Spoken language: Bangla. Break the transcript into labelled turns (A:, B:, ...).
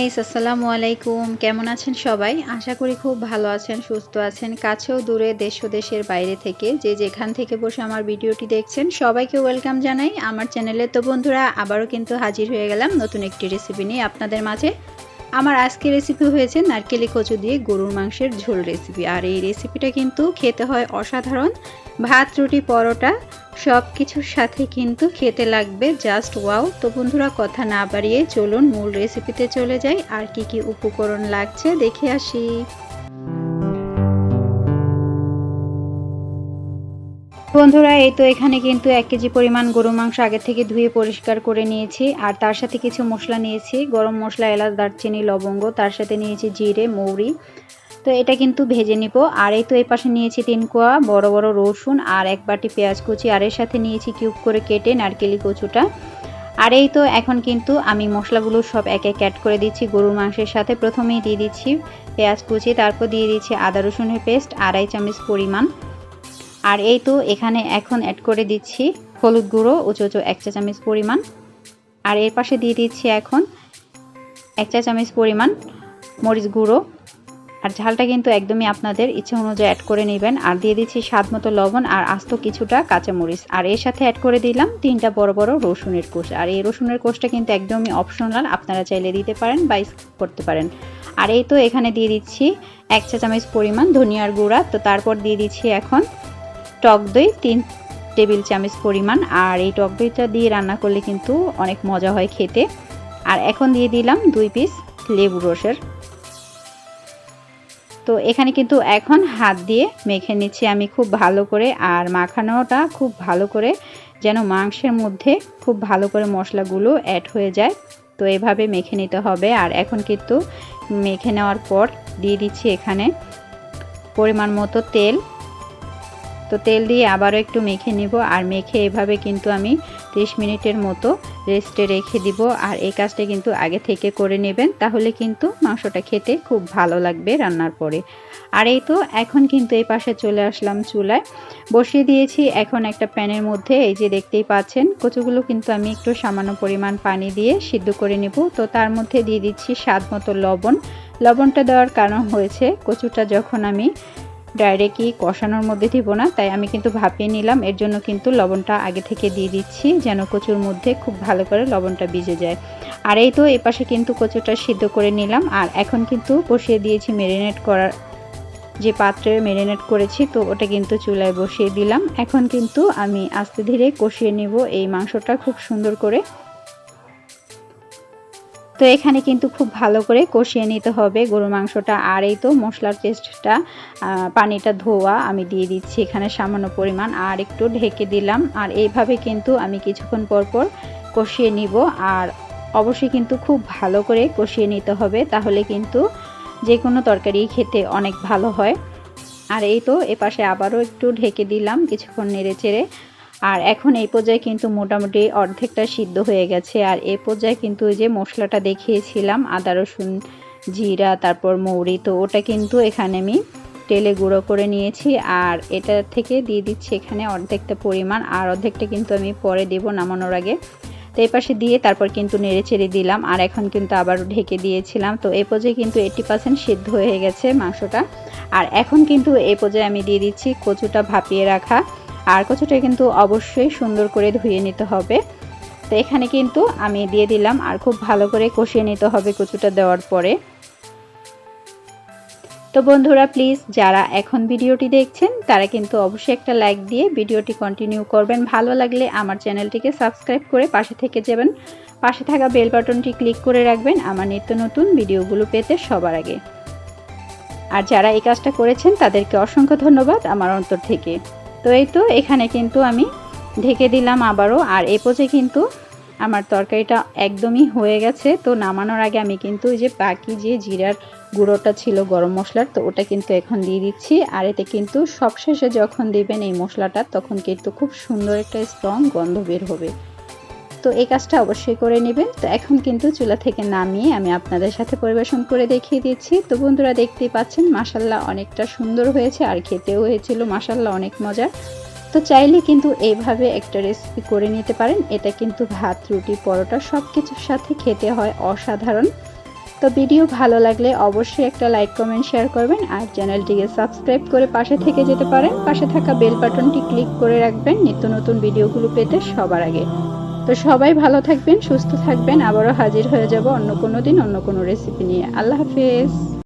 A: গাইস, আসসালামু আলাইকুম। কেমন আছেন সবাই? আশা করি খুব ভালো আছেন, সুস্থ আছেন। কাছেও দূরে, দেশ ও দেশের বাইরে থেকে যে যেখান থেকে বসে আমার ভিডিওটি দেখছেন সবাইকে ওয়েলকাম জানাই আমার চ্যানেলে। তো বন্ধুরা, আবারও কিন্তু হাজির হয়ে গেলাম নতুন একটি রেসিপি নিয়ে আপনাদের মাঝে। আমার আজকের রেসিপি হয়েছে নারকেলি কচু দিয়ে গরুর মাংসের ঝোল রেসিপি। আর এই রেসিপিটা কিন্তু খেতে হয় অসাধারণ। ভাত, রুটি, পরোটা সব কিছুর সাথে কিন্তু খেতে লাগবে জাস্ট ওয়াও। তো বন্ধুরা, কথা না বাড়িয়ে চলুন মূল রেসিপিতে চলে যাই আর কি কি উপকরণ লাগছে দেখে আসি। বন্ধুরা, এই তো এখানে কিন্তু 1 কেজি পরিমাণ গরুর মাংস আগে থেকে ধুয়ে পরিষ্কার করে নিয়েছি। আর তার সাথে কিছু মশলা নিয়েছি, গরম মশলা, এলাচ, দারচিনি, লবঙ্গ, তার সাথে নিয়েছি জিরে, মৌরি। তো এটা কিন্তু ভেজে নিব। আর এই তো এই পাশে নিয়েছি 3 কোয়া বড় বড় রসুন আর 1 বাটি পেঁয়াজ কুচি। আর এর সাথে নিয়েছি কিউব করে কেটে নারকেলি কচুটা। আর এই তো এখন কিন্তু আমি মশলাগুলো সব এক এক অ্যাড করে দিচ্ছি গরুর মাংসের সাথে। প্রথমেই দিয়ে দিচ্ছি পেঁয়াজ কুচি, তারপর দিয়ে দিচ্ছি আদা রসুনের পেস্ট 2.5 চামচ পরিমাণ। আর এই তো এখানে এখন অ্যাড করে দিচ্ছি হলুদ গুঁড়ো ও 1 চা চামচ পরিমাণ। আর এর পাশে দিয়ে দিচ্ছি এখন 1 চা চামচ পরিমাণ মরিচ গুঁড়ো। আর ঝালটা কিন্তু একদমই আপনাদের ইচ্ছে অনুযায়ী অ্যাড করে নেবেন। আর দিয়ে দিচ্ছি স্বাদ মতো লবণ আর আস্ত কিছুটা কাঁচামরিচ। আর এর সাথে অ্যাড করে দিলাম 3টা বড় বড় রসুনের কোষ। আর এই রসুনের কোষটা কিন্তু একদমই অপশনাল, আপনারা চাইলে দিতে পারেন বা স্কিপ করতে পারেন। আর এই তো এখানে দিয়ে দিচ্ছি 1 চা চামচ পরিমাণ ধনিয়ার গুঁড়া। তো তারপর দিয়ে দিচ্ছি এখন টক দই 3 টেবিল চামচ পরিমাণ। আর এই টক দইটা দিয়ে রান্না করলে কিন্তু অনেক মজা হয় খেতে। আর এখন দিয়ে দিলাম 2 পিস লেবু রসের। তো এখানে কিন্তু এখন হাত দিয়ে মেখে নিচ্ছি আমি খুব ভালো করে। আর মাখানোটা খুব ভালো করে যেন মাংসের মধ্যে খুব ভালো করে মশলাগুলো অ্যাড হয়ে যায়, তো এভাবে মেখে নিতে হবে। আর এখন কিন্তু মেখে নেওয়ার পর দিয়ে দিচ্ছি এখানে পরিমাণ মতো তেল। তো তেল দিয়ে আবারও একটু মেখে নিব। আর মেখে এভাবে কিন্তু আমি 30 মিনিটের মতো রেস্টে রেখে দিব। আর এই কাজটা কিন্তু আগে থেকে করে নেবেন, তাহলে কিন্তু মাংসটা খেতে খুব ভালো লাগবে রান্নার পরে। আর এই তো এখন কিন্তু এই পাশে চলে আসলাম চুলায়, বসিয়ে দিয়েছি এখন একটা প্যানের মধ্যে। এই যে দেখতেই পাচ্ছেন কচুগুলো কিন্তু আমি একটু সামান্য পরিমাণ পানি দিয়ে সিদ্ধ করে নেব। তো তার মধ্যে দিয়ে দিচ্ছি স্বাদ মতো লবণ। লবণটা দেওয়ার কারণ হয়েছে কচুটা যখন আমি ডাইরেক্টলি কষানোর মধ্যে দিব না, তাই আমি কিন্তু ভাপিয়ে নিলাম। এর জন্য কিন্তু লবণটা আগে থেকে দিয়ে দিচ্ছি যেন কচুর মধ্যে খুব ভালো করে লবণটা ভিজে যায়। আর এই তো এপাশে কিন্তু কচুটা সিদ্ধ করে নিলাম। আর এখন কিন্তু বসিয়ে দিয়েছি ম্যারিনেট করার যে পাত্রে ম্যারিনেট করেছি, তো ওটা কিন্তু চুলায় বসিয়ে দিলাম। এখন কিন্তু আমি আস্তে ধীরে কষিয়ে নিব এই মাংসটা খুব সুন্দর করে। তো এখানে কিন্তু খুব ভালো করে কষিয়ে নিতে হবে গরুর মাংসটা। আর এই তো মশলার পেস্টটা পানিটা ধোয়া আমি দিয়ে দিচ্ছি এখানে সামান্য পরিমাণ, আর একটু ঢেকে দিলাম। আর এইভাবে কিন্তু আমি কিছুক্ষণ পর পর কষিয়ে নিব। আর অবশ্যই কিন্তু খুব ভালো করে কষিয়ে নিতে হবে, তাহলে কিন্তু যে কোনো তরকারি খেতে অনেক ভালো হয়। আর এই তো এপাশে আবারও একটু ঢেকে দিলাম কিছুক্ষণ নেড়ে চেড়ে। আর এখন এই পর্যায়ে কিন্তু মোটামুটি অর্ধেকটা সিদ্ধ হয়ে গেছে। আর এই পর্যায়ে কিন্তু ওই যে মশলাটা দেখিয়েছিলাম আদা রসুন জিরা তারপর মৌরি, তো ওটা কিন্তু এখানে আমি তেলে গুঁড়ো করে নিয়েছি। আর এটা থেকে দিয়ে দিচ্ছি এখানে অর্ধেকটা পরিমাণ, আর অর্ধেকটা কিন্তু আমি পরে দেব নামানোর আগে। তো এই পাশে দিয়ে তারপর কিন্তু নেড়ে চেড়ে দিলাম। আর এখন কিন্তু আবারও ঢেকে দিয়েছিলাম। তো এই পর্যায়ে কিন্তু 80% সিদ্ধ হয়ে গেছে মাংসটা। আর এখন কিন্তু এই পর্যায়ে আমি দিয়ে দিচ্ছি কচুটা ভাপিয়ে রাখা। আর কচুটা কিন্তু অবশ্যই সুন্দর করে ধুয়ে নিতে হবে। তো এখানে কিন্তু আমি দিয়ে দিলাম। আর খুব ভালো করে কষিয়ে নিতে হবে কচুটা দেওয়ার পরে। তো বন্ধুরা, প্লিজ যারা এখন ভিডিওটি দেখছেন তারা কিন্তু অবশ্যই একটা লাইক দিয়ে ভিডিওটি কন্টিনিউ করবেন। ভালো লাগলে আমার চ্যানেলটিকে সাবস্ক্রাইব করে পাশে থেকে যাবেন। পাশে থাকা বেল বাটনটি ক্লিক করে রাখবেন আমার নিত্য নতুন ভিডিওগুলো পেতে সবার আগে। আর যারা এই কাজটা করেছেন তাদেরকে অসংখ্য ধন্যবাদ আমার অন্তর থেকে। তো এই তো এখানে কিন্তু আমি ঢেকে দিলাম আবারও। আর এই পর্যায়ে কিন্তু আমার তরকারিটা একদমই হয়ে গেছে। তো নামানোর আগে আমি কিন্তু ওই যে বাকি যে জিরার গুঁড়োটা ছিল গরম মশলার, তো ওটা কিন্তু এখন দিয়ে দিচ্ছি। আর এতে কিন্তু সবশেষে যখন দিবেন এই মশলাটা তখন কিন্তু খুব সুন্দর একটা স্ট্রং গন্ধ বের হবে। তো এই কাজটা অবশ্যই করে নেবেন। তো এখন কিন্তু চুলা থেকে নামিয়ে আমি আপনাদের সাথে পরিবেশন করে দেখিয়ে দিচ্ছি। তো বন্ধুরা, দেখতেই পাচ্ছেন মাশাল্লাহ অনেকটা সুন্দর হয়েছে, আর খেতেও হয়েছিল মাশাল্লাহ অনেক মজার। তো চাইলে কিন্তু এইভাবে একটা রেসিপি করে নিতে পারেন। এটা কিন্তু ভাত রুটি পরোটা সব কিছুর সাথে খেতে হয় অসাধারণ। তো তো ভিডিও ভালো লাগলে অবশ্যই একটা লাইক কমেন্ট শেয়ার করবেন আর চ্যানেলটিকে সাবস্ক্রাইব করে পাশে থেকে যেতে পারেন। পাশে থাকা বেল বাটনটি ক্লিক করে রাখবেন নিত্য নতুন ভিডিওগুলো পেতে সবার আগে। তো সবাই ভালো থাকবেন, সুস্থ থাকবেন। আবারও হাজির হয়ে যাব অন্য কোনো দিন অন্য কোনো রেসিপি নিয়ে। আল্লাহ হাফেজ।